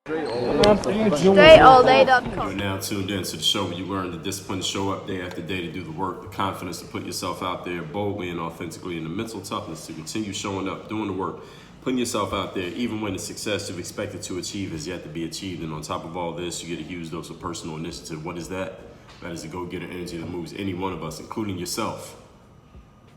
DreAllDay.com. You're now tuned in to the show where you learn the discipline to show up day after day, to do the work, the confidence to put yourself out there boldly and authentically, and the mental toughness to continue showing up, doing the work, putting yourself out there, even when the success you've expected to achieve is yet to be achieved. And on top of all this, you get a huge dose of personal initiative. What is that? That is the go-getter energy that moves any one of us, including yourself,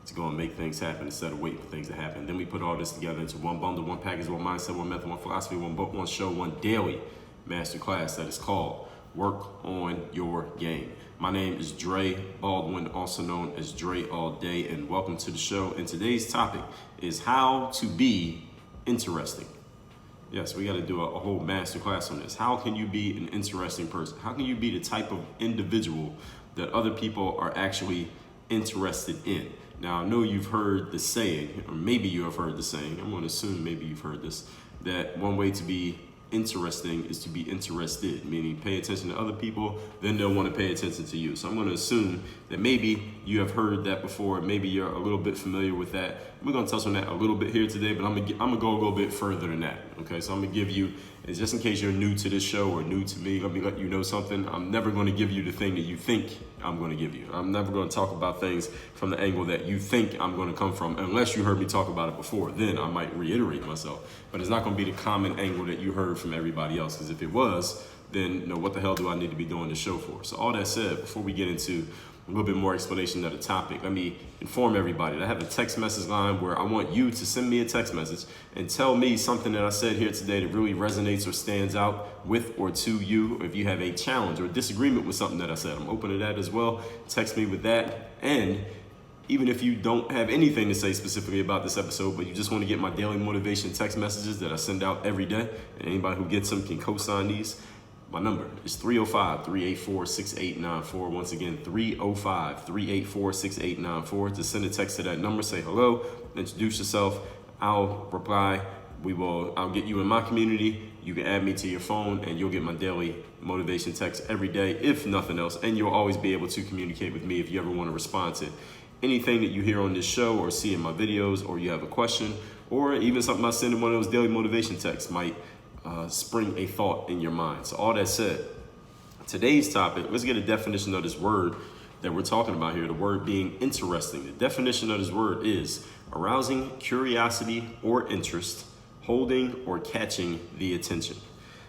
to go and make things happen instead of waiting for things to happen. Then we put all this together into one bundle, one package, one mindset, one method, one philosophy, one book, one show, one daily masterclass that is called Work on Your Game. My name is Dre Baldwin, also known as Dre All Day, and welcome to the show. And today's topic is how to be interesting. Yes, we got to do a whole masterclass on this. How can you be an interesting person? How can you be the type of individual that other people are actually interested in? Now, I know you've heard the saying, or maybe you have heard the saying, I'm going to assume maybe you've heard this, that one way to be interesting is to be interested, meaning pay attention to other people, then they'll want to pay attention to you. So I'm going to assume that maybe you have heard that before, maybe you're a little bit familiar with that. We're going to touch on that a little bit here today, but I'm going to go a little bit further than that. Okay, so I'm going to give you, and just in case you're new to this show or new to me, let me let you know something. I'm never going to give you the thing that you think I'm going to give you. I'm never going to talk about things from the angle that you think I'm going to come from, unless you heard me talk about it before. Then I might reiterate myself, but it's not going to be the common angle that you heard from everybody else, because if it was, then what the hell do I need to be doing this show for? So all that said, before we get into a little bit more explanation of the topic, let me inform everybody that I have a text message line where I want you to send me a text message and tell me something that I said here today that really resonates or stands out with or to you. If you have a challenge or a disagreement with something that I said, I'm open to that as well. Text me with that. And even if you don't have anything to say specifically about this episode, but you just want to get my daily motivation text messages that I send out every day, and anybody who gets them can co-sign these, my number is 305-384-6894. Once again, 305-384-6894. Just send a text to that number, say hello, introduce yourself. I'll reply. I'll get you in my community. You can add me to your phone and you'll get my daily motivation text every day, if nothing else. And you'll always be able to communicate with me if you ever want to respond to anything that you hear on this show or see in my videos, or you have a question, or even something I send in one of those daily motivation texts might spring a thought in your mind. So all that said, today's topic, let's get a definition of this word that we're talking about here, the word being interesting. The definition of this word is arousing curiosity or interest, holding or catching the attention.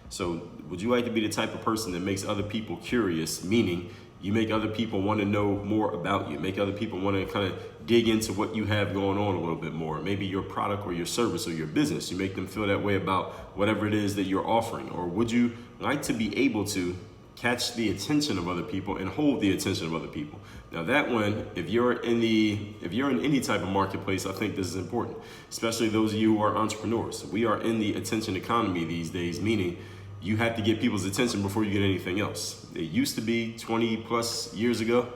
So would you like to be the type of person that makes other people curious, meaning you make other people want to know more about you, make other people want to kind of dig into what you have going on a little bit more, maybe your product or your service or your business, you make them feel that way about whatever it is that you're offering? Or would you like to be able to catch the attention of other people and hold the attention of other people? Now that one, if you're in any type of marketplace, I think this is important, especially those of you who are entrepreneurs. We are in the attention economy these days, meaning you have to get people's attention before you get anything else. It used to be 20 plus years ago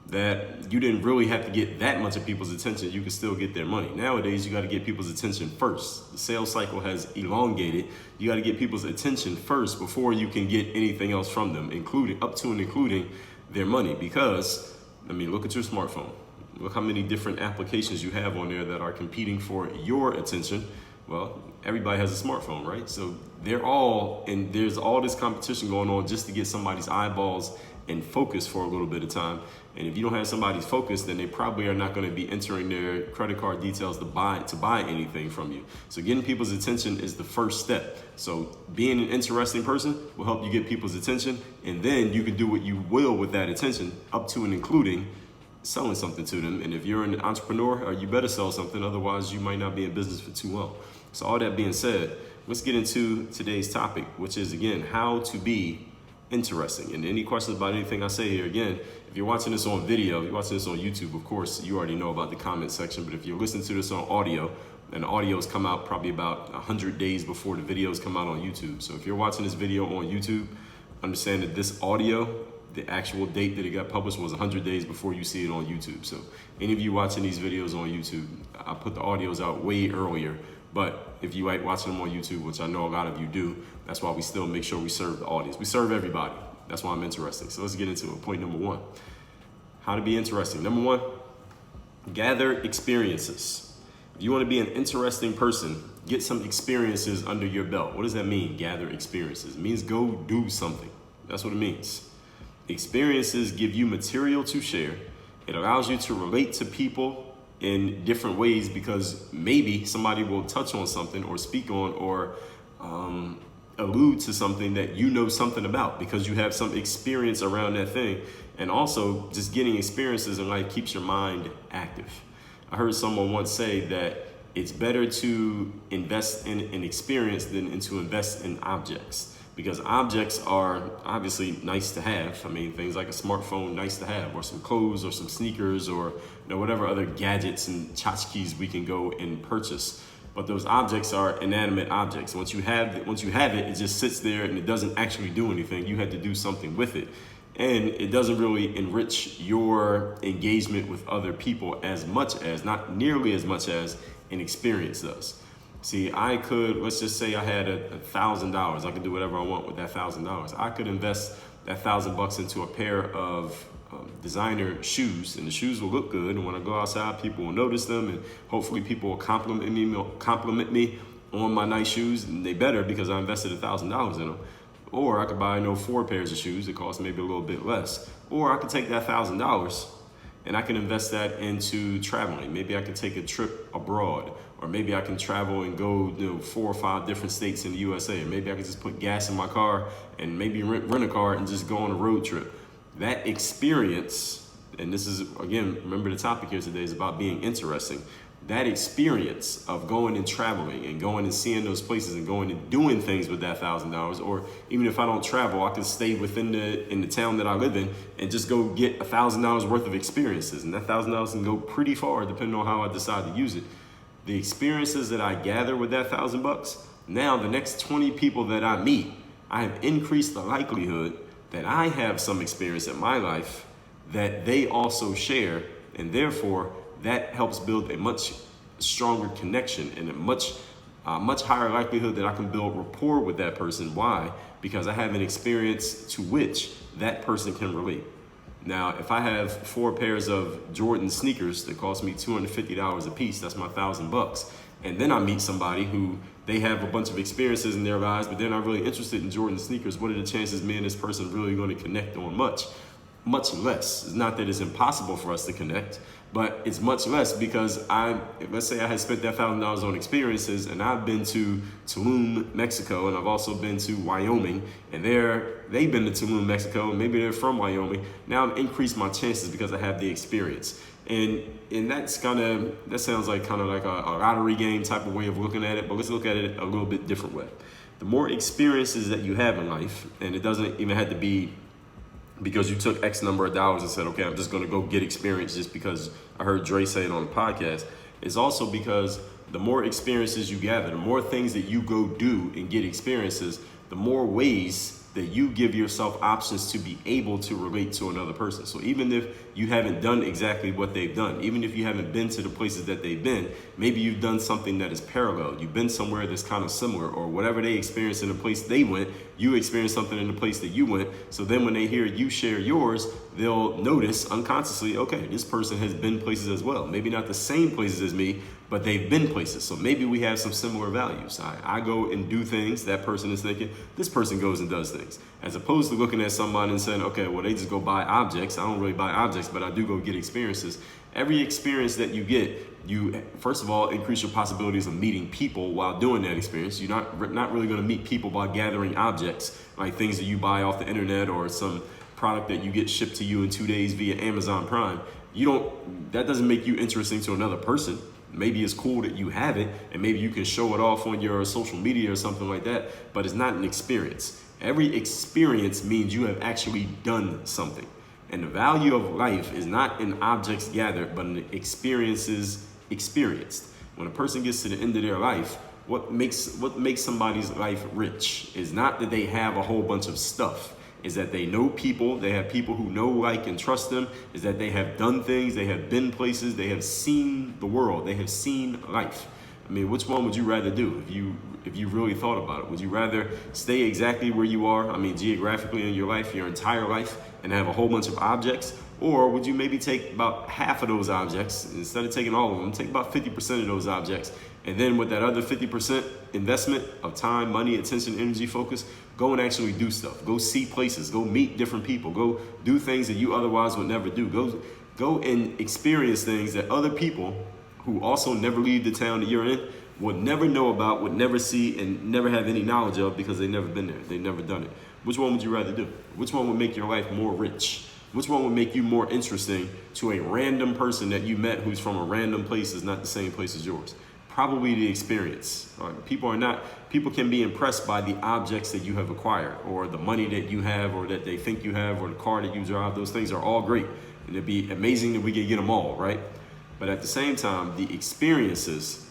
that you didn't really have to get that much of people's attention. You could still get their money. Nowadays, you got to get people's attention first. The sales cycle has elongated. You got to get people's attention first before you can get anything else from them, including their money. Because, look at your smartphone. Look how many different applications you have on there that are competing for your attention. Well, everybody has a smartphone, right? So there's all this competition going on just to get somebody's eyeballs and focus for a little bit of time. And if you don't have somebody's focus, then they probably are not going to be entering their credit card details to buy anything from you. So getting people's attention is the first step. So being an interesting person will help you get people's attention, and then you can do what you will with that attention, up to and including selling something to them. And if you're an entrepreneur, you better sell something, otherwise you might not be in business for too long. So all that being said, let's get into today's topic, which is, again, how to be interesting. And any questions about anything I say here, again, if you're watching this on video, if you're watching this on YouTube, of course, you already know about the comment section. But if you're listening to this on audio, and the audios come out probably about 100 days before the videos come out on YouTube. So if you're watching this video on YouTube, understand that this audio, the actual date that it got published was 100 days before you see it on YouTube. So any of you watching these videos on YouTube, I put the audios out way earlier. But if you like watching them on YouTube, which I know a lot of you do, that's why we still make sure we serve the audience. We serve everybody. That's why I'm interesting. So let's get into it. Point number one, how to be interesting. Number one, gather experiences. If you want to be an interesting person, get some experiences under your belt. What does that mean? Gather experiences. It means go do something. That's what it means. Experiences give you material to share. It allows you to relate to people in different ways because maybe somebody will touch on something or speak on or allude to something that you know something about because you have some experience around that thing. And also, just getting experiences in life keeps your mind active. I heard someone once say that it's better to invest in an experience than to invest in objects, because objects are obviously nice to have. I mean, things like a smartphone, nice to have, or some clothes or some sneakers or whatever other gadgets and tchotchkes we can go and purchase. But those objects are inanimate objects. Once you have it, it just sits there and it doesn't actually do anything. You had to do something with it. And it doesn't really enrich your engagement with other people as much as, not nearly as much as an experience does. See, let's just say I had $1,000. I could do whatever I want with that $1,000. I could invest that $1,000 into a pair of designer shoes, and the shoes will look good. And when I go outside, people will notice them, and hopefully people will compliment me on my nice shoes. And they better, because I invested $1,000 in them. Or I could buy 4 pairs of shoes that cost maybe a little bit less. Or I could take that $1,000 and I can invest that into traveling. Maybe I could take a trip abroad, or maybe I can travel and go 4 or 5 different states in the USA. Or maybe I could just put gas in my car and maybe rent a car and just go on a road trip. That experience, and this is, again, remember the topic here today is about being interesting. That experience of going and traveling and going and seeing those places and going and doing things with that $1,000, or even if I don't travel, I can stay in the town that I live in and just go get $1,000 worth of experiences. And that $1,000 can go pretty far depending on how I decide to use it. The experiences that I gather with that $1,000, now the next 20 people that I meet, I have increased the likelihood that I have some experience in my life that they also share, and therefore that helps build a much stronger connection and a much higher likelihood that I can build rapport with that person. Why? Because I have an experience to which that person can relate. Now, if I have 4 pairs of Jordan sneakers that cost me $250 a piece, that's my $1,000. And then I meet somebody who they have a bunch of experiences in their lives, but they're not really interested in Jordan sneakers. What are the chances me and this person really going to connect on much? Much less. It's not that it's impossible for us to connect, but it's much less because let's say I had spent that $1,000 on experiences, and I've been to Tulum, Mexico, and I've also been to Wyoming, and they've been to Tulum, Mexico, and maybe they're from Wyoming. Now I've increased my chances because I have the experience. And that sounds like kind of like a lottery game type of way of looking at it, but let's look at it a little bit different way. The more experiences that you have in life, and it doesn't even have to be because you took X number of dollars and said, okay, I'm just going to go get experience just because I heard Dre say it on the podcast. It's also because the more experiences you gather, the more things that you go do and get experiences, the more ways that you give yourself options to be able to relate to another person. So even if you haven't done exactly what they've done, even if you haven't been to the places that they've been, maybe you've done something that is parallel. You've been somewhere that's kind of similar, or whatever they experienced in the place they went, you experienced something in the place that you went. So then when they hear you share yours, they'll notice unconsciously, okay, this person has been places as well. Maybe not the same places as me, but they've been places. So maybe we have some similar values. I go and do things, that person is thinking, this person goes and does things. As opposed to looking at somebody and saying, okay, well, they just go buy objects. I don't really buy objects, but I do go get experiences. Every experience that you get, you, first of all, increase your possibilities of meeting people while doing that experience. You're not really going to meet people by gathering objects, like things that you buy off the internet or some product that you get shipped to you in 2 days via Amazon Prime. That doesn't make you interesting to another person. Maybe it's cool that you have it, and maybe you can show it off on your social media or something like that, but it's not an experience. Every experience means you have actually done something. And the value of life is not in objects gathered, but in experiences experienced. When a person gets to the end of their life, what makes somebody's life rich is not that they have a whole bunch of stuff. Is that they know people, they have people who know, like, and trust them, is that they have done things, they have been places, they have seen the world, they have seen life. I mean, which one would you rather do if you really thought about it? Would you rather stay exactly where you are, I mean, geographically in your life, your entire life, and have a whole bunch of objects? Or would you maybe take about half of those objects, instead of taking all of them, take about 50% of those objects And then with that other 50% investment of time, money, attention, energy, focus, go and actually do stuff. Go see places, go meet different people, go do things that you otherwise would never do. Go and experience things that other people who also never leave the town that you're in would never know about, would never see, and never have any knowledge of because they've never been there. They've never done it. Which one would you rather do? Which one would make your life more rich? Which one would make you more interesting to a random person that you met who's from a random place is not the same place as yours? Probably the experience. People can be impressed by the objects that you have acquired, or the money that you have, or that they think you have, or the car that you drive. Those things are all great. And it'd be amazing that we could get them all, right? But at the same time, the experiences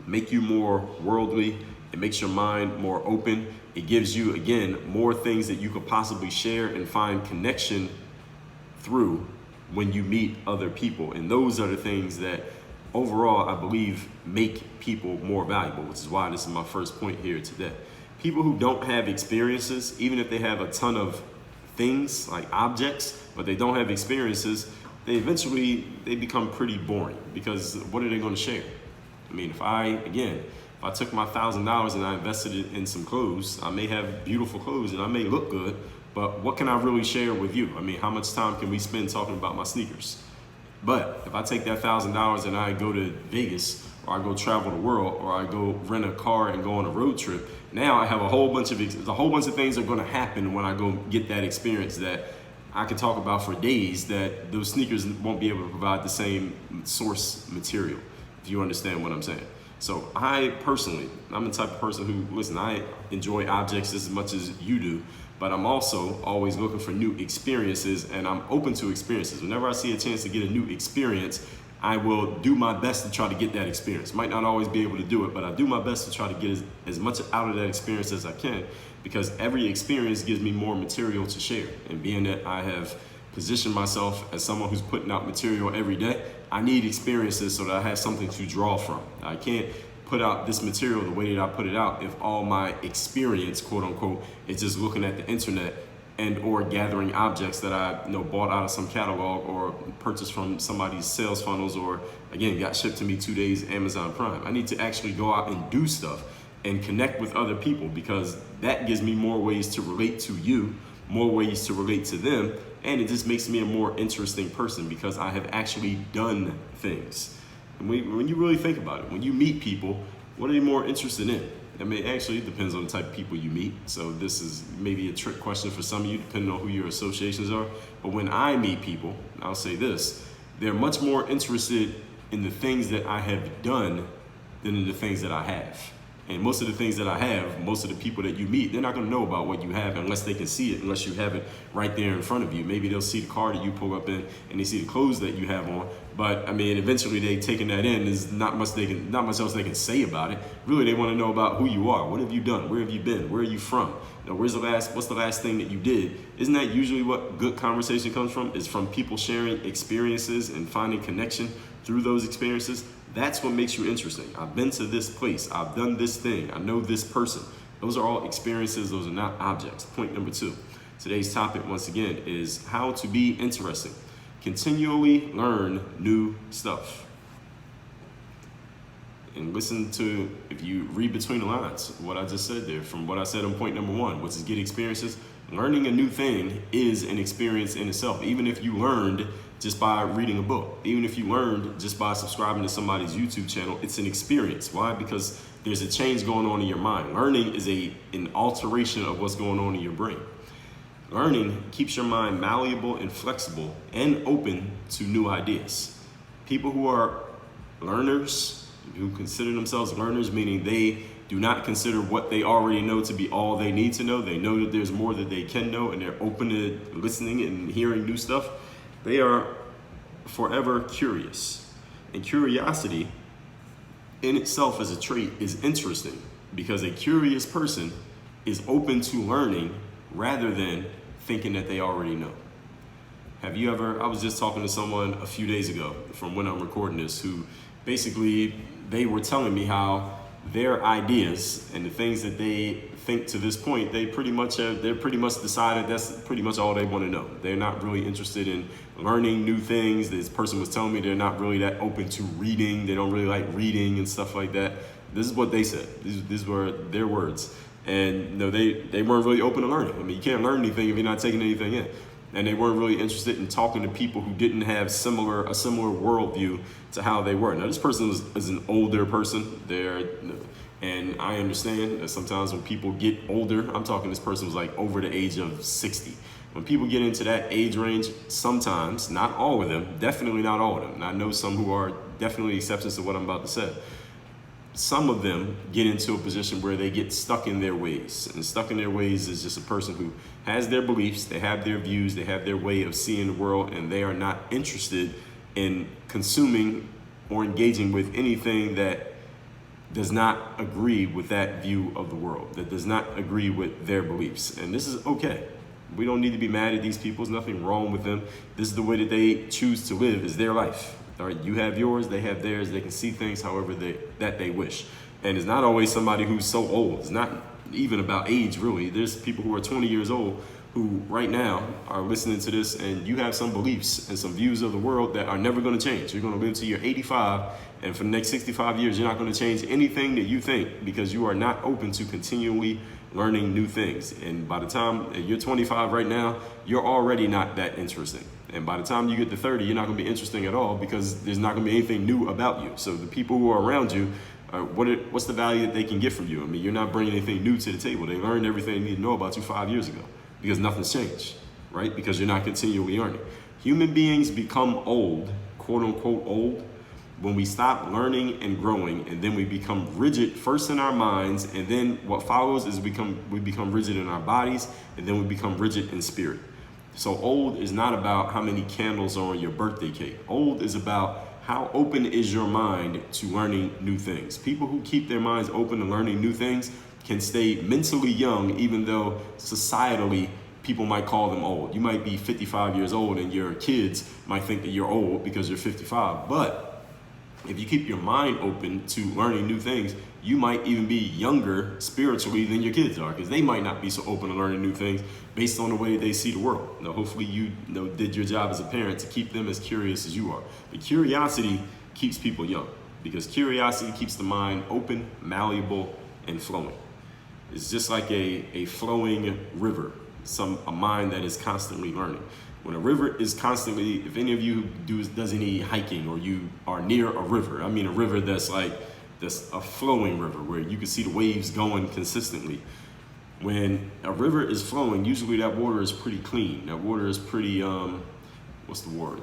make you more worldly. It makes your mind more open. It gives you, again, more things that you could possibly share and find connection through when you meet other people. And those are the things that overall, I believe, make people more valuable, which is why this is my first point here today. People who don't have experiences, even if they have a ton of things like objects, but they don't have experiences, they become pretty boring, because what are they going to share? I mean, if I took my $1,000 and I invested it in some clothes, I may have beautiful clothes and I may look good, but what can I really share with you? I mean, how much time can we spend talking about my sneakers? But if I take that $1,000 and I go to Vegas, or I go travel the world, or I go rent a car and go on a road trip, now I have a whole bunch of things are going to happen when I go get that experience that I can talk about for days, that those sneakers won't be able to provide the same source material, if you understand what I'm saying. So I'm the type of person who, listen, I enjoy objects as much as you do, but I'm also always looking for new experiences, and I'm open to experiences. Whenever I see a chance to get a new experience, I will do my best to try to get that experience. Might not always be able to do it, but I do my best to try to get as much out of that experience as I can, because every experience gives me more material to share. And being that I have positioned myself as someone who's putting out material every day, I need experiences so that I have something to draw from. I can't put out this material the way that I put it out if all my experience, quote unquote, is just looking at the internet and or gathering objects that I bought out of some catalog or purchased from somebody's sales funnels, or again got shipped to me 2 days Amazon Prime. I need to actually go out and do stuff and connect with other people, because that gives me more ways to relate to you, more ways to relate to them, and it just makes me a more interesting person because I have actually done things. And when you really think about it, when you meet people, what are you more interested in? I mean, actually, it depends on the type of people you meet. So this is maybe a trick question for some of you, depending on who your associations are. But when I meet people, I'll say this, they're much more interested in the things that I have done than in the things that I have. And most of the things that I have, most of the people that you meet, they're not going to know about what you have unless they can see it, unless you have it right there in front of you. Maybe they'll see the car that you pull up in and they see the clothes that you have on. But I mean, eventually they taking that in. There's not much else they can say about it. Really, they want to know about who you are. What have you done? Where have you been? Where are you from? What's the last thing that you did? Isn't that usually what good conversation comes from? Is from people sharing experiences and finding connection through those experiences. That's what makes you interesting. I've been to this place. I've done this thing. I know this person. Those are all experiences. Those are not objects. Point number 2. Today's topic, once again, is how to be interesting. Continually learn new stuff. And listen to, if you read between the lines, what I just said there, from what I said on point number 1, which is get experiences. Learning a new thing is an experience in itself. Even if you learned just by reading a book, even if you learned just by subscribing to somebody's YouTube channel, it's an experience. Why? Because there's a change going on in your mind. Learning is an alteration of what's going on in your brain. Learning keeps your mind malleable and flexible and open to new ideas. People who are learners, who consider themselves learners, meaning they do not consider what they already know to be all they need to know. They know that there's more that they can know, and they're open to listening and hearing new stuff. They are forever curious. And curiosity in itself as a trait is interesting, because a curious person is open to learning rather than thinking that they already know. Have you ever, I was just talking to someone a few days ago from when I'm recording this, who basically, they were telling me how their ideas and the things that they think to this point, they're pretty much decided that's pretty much all they want to know. They're not really interested in learning new things. This person was telling me they're not really that open to reading. They don't really like reading and stuff like that. This is what they said. These were their words. And they weren't really open to learning. I mean, you can't learn anything if you're not taking anything in. And they weren't really interested in talking to people who didn't have a similar worldview to how they were. Now, this person is an older person. And I understand that sometimes when people get older, I'm talking this person was like over the age of 60. When people get into that age range, sometimes, not all of them, definitely not all of them. And I know some who are definitely exceptions to what I'm about to say. Some of them get into a position where they get stuck in their ways. And stuck in their ways is just a person who has their beliefs, they have their views, they have their way of seeing the world, and they are not interested in consuming or engaging with anything that does not agree with that view of the world, that does not agree with their beliefs. And this is okay. We don't need to be mad at these people. There's nothing wrong with them. This is the way that they choose to live, is their life. All right, you have yours, they have theirs. They can see things however they wish. And it's not always somebody who's so old. It's not even about age, really. There's people who are 20 years old who right now are listening to this, and you have some beliefs and some views of the world that are never going to change. You're going to live till you're 85, and for the next 65 years, you're not going to change anything that you think because you are not open to continually learning new things. And by the time you're 25 right now, you're already not that interesting. And by the time you get to 30, you're not going to be interesting at all because there's not going to be anything new about you. So the people who are around you, what's the value that they can get from you? I mean, you're not bringing anything new to the table. They learned everything they need to know about you 5 years ago because nothing's changed, right? Because you're not continually learning. Human beings become old, quote unquote old, when we stop learning and growing, and then we become rigid first in our minds, and then what follows is we become rigid in our bodies, and then we become rigid in spirit. So old is not about how many candles are on your birthday cake. Old is about how open is your mind to learning new things. People who keep their minds open to learning new things can stay mentally young, even though societally people might call them old. You might be 55 years old and your kids might think that you're old because you're 55. But if you keep your mind open to learning new things, you might even be younger spiritually than your kids are, because they might not be so open to learning new things based on the way they see the world. Now, hopefully you did your job as a parent to keep them as curious as you are. But curiosity keeps people young, because curiosity keeps the mind open, malleable, and flowing. It's just like a flowing river, a mind that is constantly learning. When a river is constantly, if any of you does any hiking or you are near a river, I mean a river that's a flowing river where you can see the waves going consistently. When a river is flowing, usually that water is pretty clean. That water is pretty, what's the word?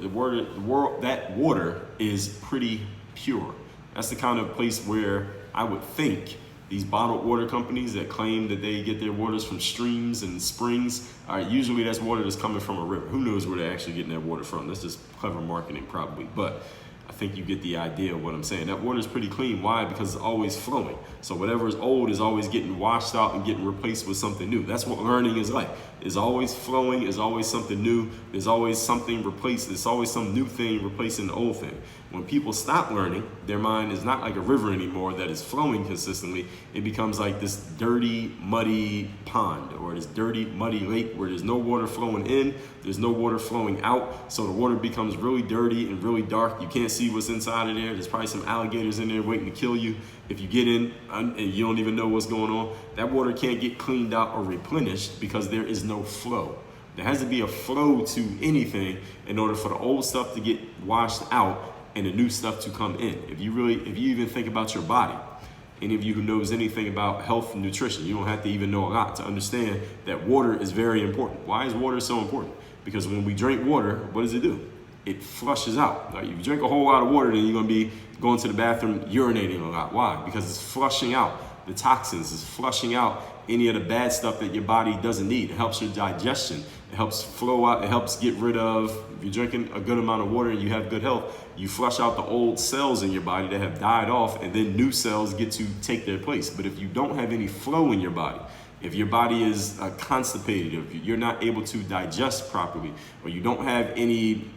That water is pretty pure. That's the kind of place where I would think these bottled water companies that claim that they get their waters from streams and springs, usually that's water that's coming from a river. Who knows where they're actually getting that water from? That's just clever marketing probably, but I think you get the idea of what I'm saying. That water is pretty clean. Why? Because it's always flowing. So whatever is old is always getting washed out and getting replaced with something new. That's what learning is like. It's always flowing. It's always something new. There's always something replaced. There's always some new thing replacing the old thing. When people stop learning, their mind is not like a river anymore that is flowing consistently. It becomes like this dirty, muddy pond or this dirty, muddy lake where there's no water flowing in, there's no water flowing out. So the water becomes really dirty and really dark. You can't see what's inside of there. There's probably some alligators in there waiting to kill you. If you get in and you don't even know what's going on, that water can't get cleaned out or replenished because there is no flow. There has to be a flow to anything in order for the old stuff to get washed out and the new stuff to come in. If you even think about your body, any of you who knows anything about health and nutrition, you don't have to even know a lot to understand that water is very important. Why is water so important? Because when we drink water, what does it do? It flushes out. Right? If you drink a whole lot of water, then you're going to be going to the bathroom urinating a lot. Why? Because it's flushing out the toxins. It's flushing out any of the bad stuff that your body doesn't need. It helps your digestion. It helps flow out. It helps get rid of, if you're drinking a good amount of water and you have good health, you flush out the old cells in your body that have died off, and then new cells get to take their place. But if you don't have any flow in your body, If your body is constipated, if you're not able to digest properly, or you don't have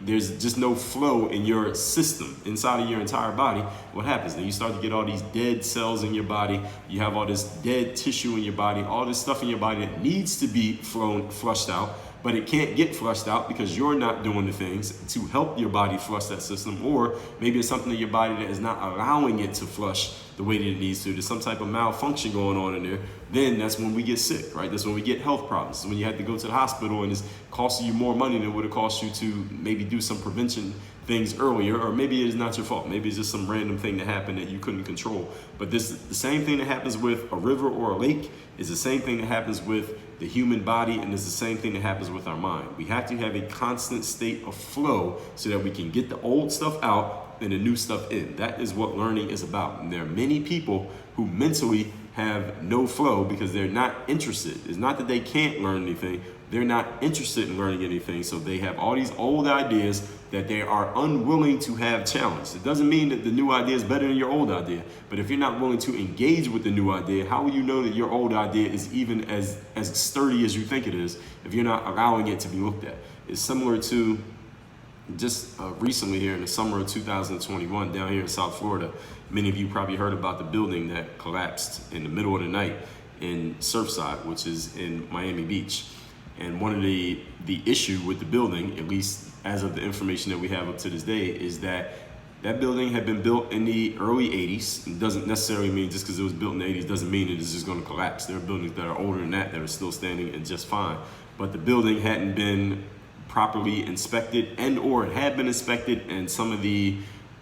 there's just no flow in your system inside of your entire body, what happens? Then you start to get all these dead cells in your body. You have all this dead tissue in your body, all this stuff in your body that needs to be flushed out, but it can't get flushed out because you're not doing the things to help your body flush that system, or maybe it's something in your body that is not allowing it to flush the way that it needs to. There's some type of malfunction going on in there. Then that's when we get sick, right? That's when we get health problems. It's when you have to go to the hospital and it's costing you more money than it would have cost you to maybe do some prevention things earlier, or maybe it is not your fault. Maybe it's just some random thing that happened that you couldn't control. But the same thing that happens with a river or a lake is the same thing that happens with the human body, and it's the same thing that happens with our mind. We have to have a constant state of flow so that we can get the old stuff out and the new stuff in. That is what learning is about. And there are many people who mentally have no flow because they're not interested. It's not that they can't learn anything. They're not interested in learning anything. So they have all these old ideas that they are unwilling to have challenged. It doesn't mean that the new idea is better than your old idea. But if you're not willing to engage with the new idea, how will you know that your old idea is even as sturdy as you think it is if you're not allowing it to be looked at? It's similar to just recently here in the summer of 2021 down here in South Florida. Many of you probably heard about the building that collapsed in the middle of the night in Surfside, which is in Miami Beach. And one of the issue with the building, at least as of the information that we have up to this day, is that building had been built in the early 80s. It doesn't necessarily mean just because it was built in the 80s doesn't mean it is just going to collapse. There are buildings that are older than that are still standing and just fine. But the building hadn't been properly inspected, and or it had been inspected, and some of the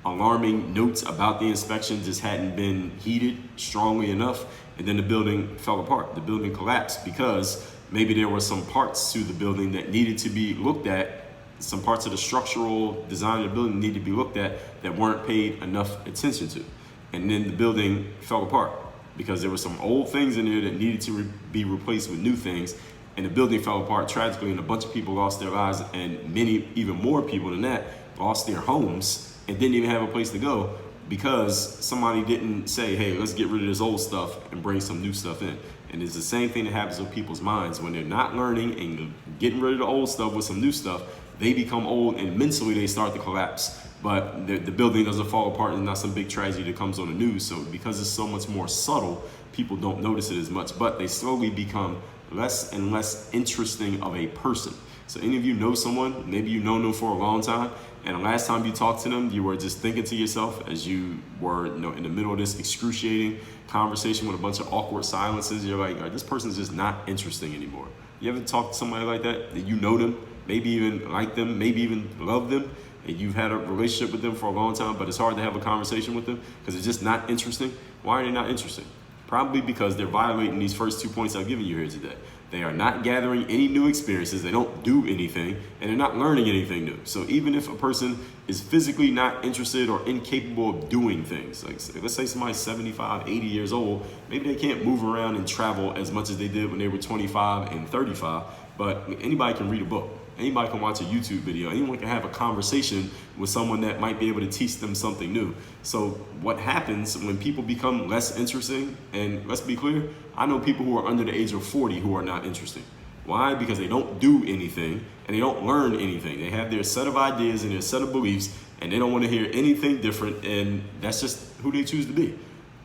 alarming notes about the inspection just hadn't been heeded strongly enough, and then the building fell apart. The building collapsed because maybe there were some parts to the building that needed to be looked at, some parts of the structural design of the building needed to be looked at that weren't paid enough attention to. And then the building fell apart because there were some old things in there that needed to be replaced with new things. And the building fell apart tragically, and a bunch of people lost their lives, and many, even more people than that, lost their homes and didn't even have a place to go because somebody didn't say, hey, let's get rid of this old stuff and bring some new stuff in. And it's the same thing that happens with people's minds. When they're not learning and getting rid of the old stuff with some new stuff, they become old and mentally they start to collapse. But the building doesn't fall apart and not some big tragedy that comes on the news. So because it's so much more subtle, people don't notice it as much, but they slowly become less and less interesting of a person. So any of you know someone, maybe you've known them for a long time, and the last time you talked to them, you were just thinking to yourself as you were in the middle of this excruciating conversation with a bunch of awkward silences, you're like, this person's just not interesting anymore. You ever talk to somebody like that you know them, maybe even like them, maybe even love them, and you've had a relationship with them for a long time, but it's hard to have a conversation with them because it's just not interesting? Why are they not interesting? Probably because they're violating these first 2 points I've given you here today. They are not gathering any new experiences, they don't do anything, and they're not learning anything new. So even if a person is physically not interested or incapable of doing things, like let's say somebody's 75, 80 years old, maybe they can't move around and travel as much as they did when they were 25 and 35, but anybody can read a book. Anybody can watch a YouTube video. Anyone can have a conversation with someone that might be able to teach them something new. So what happens when people become less interesting, and let's be clear, I know people who are under the age of 40 who are not interesting. Why? Because they don't do anything and they don't learn anything. They have their set of ideas and their set of beliefs, and they don't want to hear anything different, and that's just who they choose to be.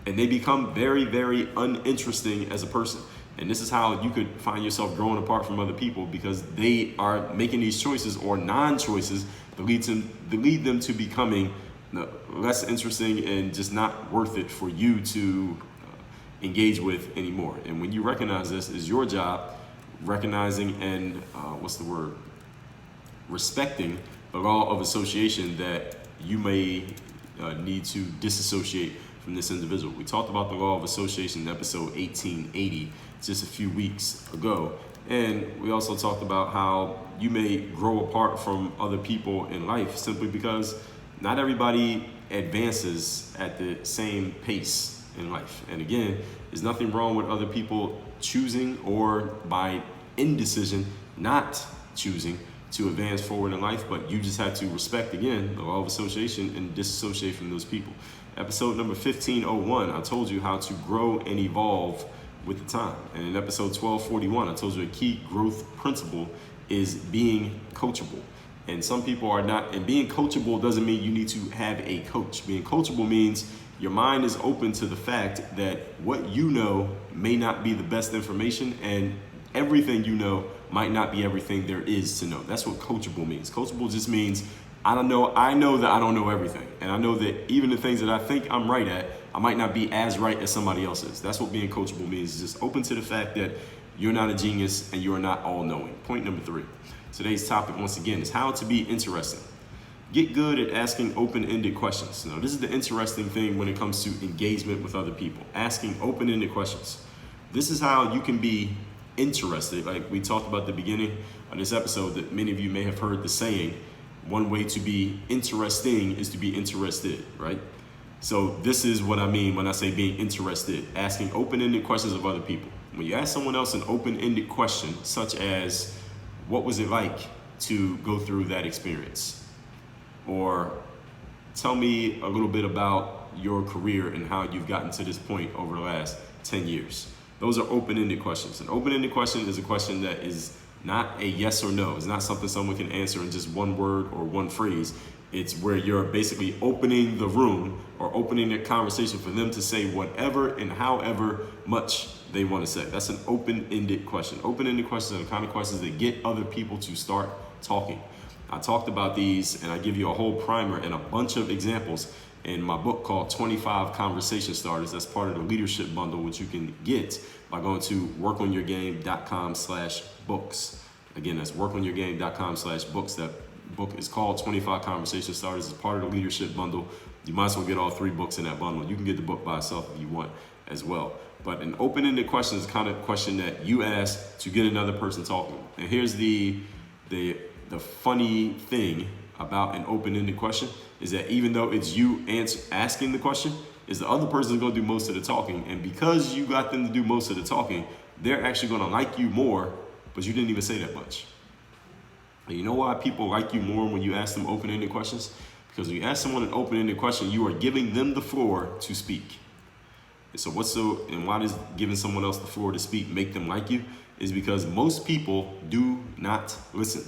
And they become very, very uninteresting as a person. And this is how you could find yourself growing apart from other people, because they are making these choices or non-choices that lead them to becoming less interesting and just not worth it for you to engage with anymore. And when you recognize this, is your job recognizing and respecting the law of association that you may need to disassociate from this individual. We talked about the law of association in episode 1880 just a few weeks ago. And we also talked about how you may grow apart from other people in life simply because not everybody advances at the same pace in life. And again, there's nothing wrong with other people choosing or by indecision not choosing to advance forward in life, but you just have to respect, again, the law of association and disassociate from those people. Episode number 1501, I told you how to grow and evolve with the time. And in episode 1241, I told you a key growth principle is being coachable. And some people are not, and being coachable doesn't mean you need to have a coach. Being coachable means your mind is open to the fact that what you know may not be the best information, and everything you know might not be everything there is to know. That's what coachable means. Coachable just means I know that I don't know everything. And I know that even the things that I think I'm right at, I might not be as right as somebody else is. That's what being coachable means. Just open to the fact that you're not a genius and you are not all knowing. Point number 3. Today's topic, once again, is how to be interesting. Get good at asking open-ended questions. Now, this is the interesting thing when it comes to engagement with other people. Asking open-ended questions. This is how you can be interested. Like we talked about at the beginning of this episode, that many of you may have heard the saying, one way to be interesting is to be interested, right? So this is what I mean when I say being interested, asking open-ended questions of other people. When you ask someone else an open-ended question, such as, what was it like to go through that experience? Or tell me a little bit about your career and how you've gotten to this point over the last 10 years. Those are open-ended questions. An open-ended question is a question that is not a yes or no. It's not something someone can answer in just one word or one phrase. It's where you're basically opening the room or opening the conversation for them to say whatever and however much they want to say. That's an open-ended question. Open-ended questions are the kind of questions that get other people to start talking. I talked about these and I give you a whole primer and a bunch of examples in my book called 25 Conversation Starters. That's part of the leadership bundle, which you can get by going to workonyourgame.com/books. Again, that's workonyourgame.com/books. That book is called 25 Conversation Starters. It's part of the leadership bundle. You might as well get all 3 books in that bundle. You can get the book by itself if you want as well. But an open-ended question is the kind of question that you ask to get another person talking. And here's the funny thing about an open-ended question is that even though it's you asking the question, is the other person going to do most of the talking. And because you got them to do most of the talking, they're actually going to like you more, but you didn't even say that much. And you know why people like you more when you ask them open-ended questions? Because when you ask someone an open-ended question, you are giving them the floor to speak. And so why does giving someone else the floor to speak make them like you? Is because most people do not listen.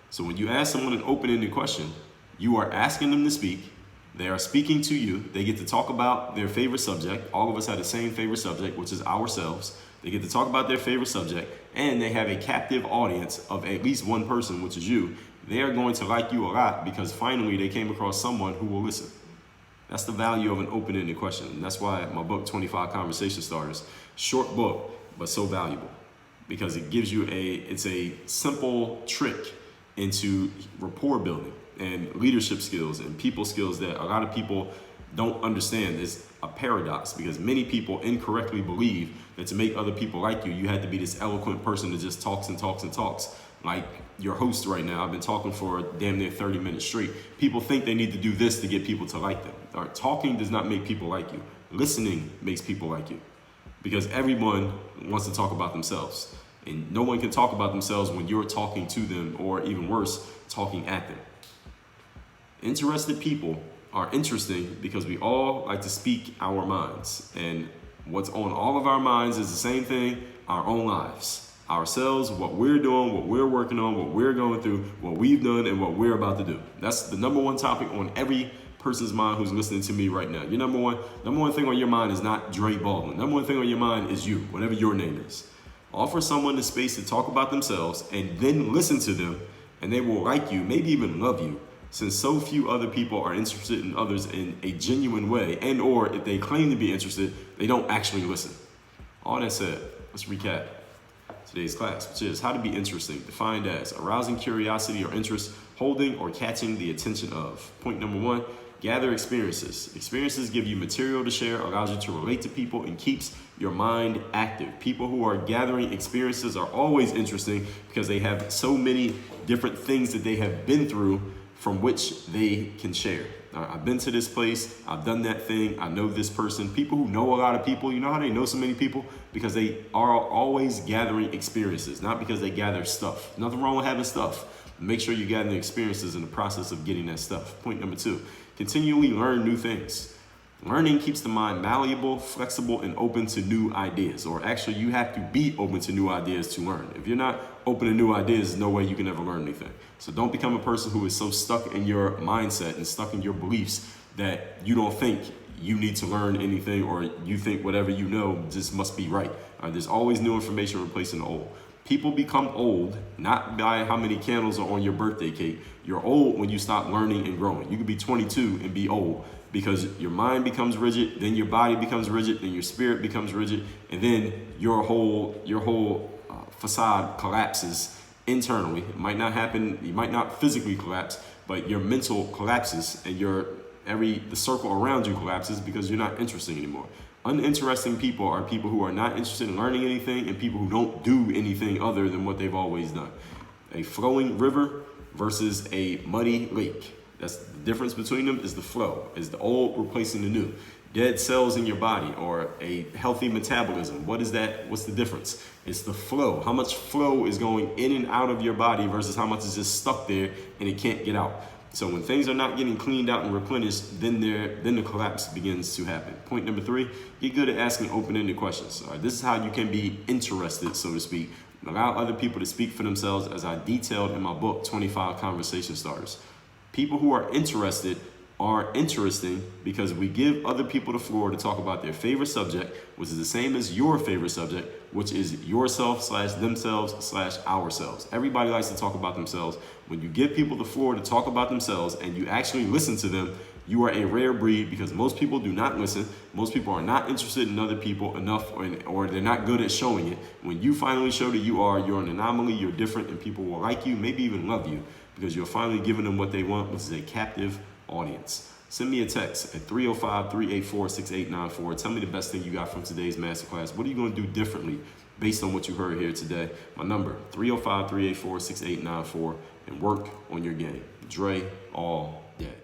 So when you ask someone an open-ended question, you are asking them to speak. They are speaking to you. They get to talk about their favorite subject. All of us have the same favorite subject, which is ourselves. They get to talk about their favorite subject, and they have a captive audience of at least one person, which is you. They are going to like you a lot because finally they came across someone who will listen. That's the value of an open-ended question. And that's why my book, 25 Conversation Starters, short book, but so valuable because it gives you it's a simple trick into rapport building and leadership skills and people skills that a lot of people don't understand. Is a paradox because many people incorrectly believe that to make other people like you, you had to be this eloquent person that just talks and talks and talks. Like your host right now, I've been talking for damn near 30 minutes straight. People think they need to do this to get people to like them. All right, talking does not make people like you. Listening makes people like you because everyone wants to talk about themselves. And no one can talk about themselves when you're talking to them or even worse, talking at them. Interested people are interesting because we all like to speak our minds. And what's on all of our minds is the same thing, our own lives. Ourselves, what we're doing, what we're working on, what we're going through, what we've done, and what we're about to do. That's the number one topic on every person's mind who's listening to me right now. Your number one thing on your mind is not Dre Baldwin. Number one thing on your mind is you, whatever your name is. Offer someone the space to talk about themselves and then listen to them, and they will like you, maybe even love you, since so few other people are interested in others in a genuine way, and or if they claim to be interested, they don't actually listen. All that said, let's recap today's class, which is how to be interesting, defined as arousing curiosity or interest, holding or catching the attention of. Point number 1, gather experiences. Experiences give you material to share, allows you to relate to people, and keeps your mind active. People who are gathering experiences are always interesting because they have so many different things that they have been through from which they can share. I've been to this place, I've done that thing, I know this person. People who know a lot of people, you know how they know so many people? Because they are always gathering experiences, not because they gather stuff. Nothing wrong with having stuff. Make sure you gather the experiences in the process of getting that stuff. Point number 2, continually learn new things. Learning keeps the mind malleable, flexible, and open to new ideas. Or actually, you have to be open to new ideas to learn. If you're not open to new ideas, there's no way you can ever learn anything. So don't become a person who is so stuck in your mindset and stuck in your beliefs that you don't think you need to learn anything, or you think whatever you know just must be right. There's always new information replacing the old. People become old not by how many candles are on your birthday cake. You're old when you stop learning and growing. You could be 22 and be old because your mind becomes rigid, then your body becomes rigid, then your spirit becomes rigid, and then your whole facade collapses internally. It might not happen, you might not physically collapse, but your mental collapses, and the circle around you collapses because you're not interesting anymore. Uninteresting people are people who are not interested in learning anything, and people who don't do anything other than what they've always done. A flowing river versus a muddy lake. That's the difference between them, is the flow, is the old replacing the new. Dead cells in your body or a healthy metabolism. What is that? What's the difference? It's the flow. How much flow is going in and out of your body versus how much is just stuck there and it can't get out. So when things are not getting cleaned out and replenished, then the collapse begins to happen. Point number 3, get good at asking open-ended questions. All right, this is how you can be interested, so to speak. Allow other people to speak for themselves, as I detailed in my book, 25 Conversation Starters. People who are interested are interesting because we give other people the floor to talk about their favorite subject, which is the same as your favorite subject, which is yourself/themselves/ourselves. Everybody likes to talk about themselves. When you give people the floor to talk about themselves and you actually listen to them, you are a rare breed, because most people do not listen. Most people are not interested in other people enough, or they're not good at showing it. When you finally show that you're an anomaly, you're different, and people will like you, maybe even love you, because you're finally giving them what they want, which is a captive audience. Send me a text at 305-384-6894. Tell me the best thing you got from today's masterclass. What are you going to do differently based on what you heard here today? My number, 305-384-6894, and work on your game. Dre all day.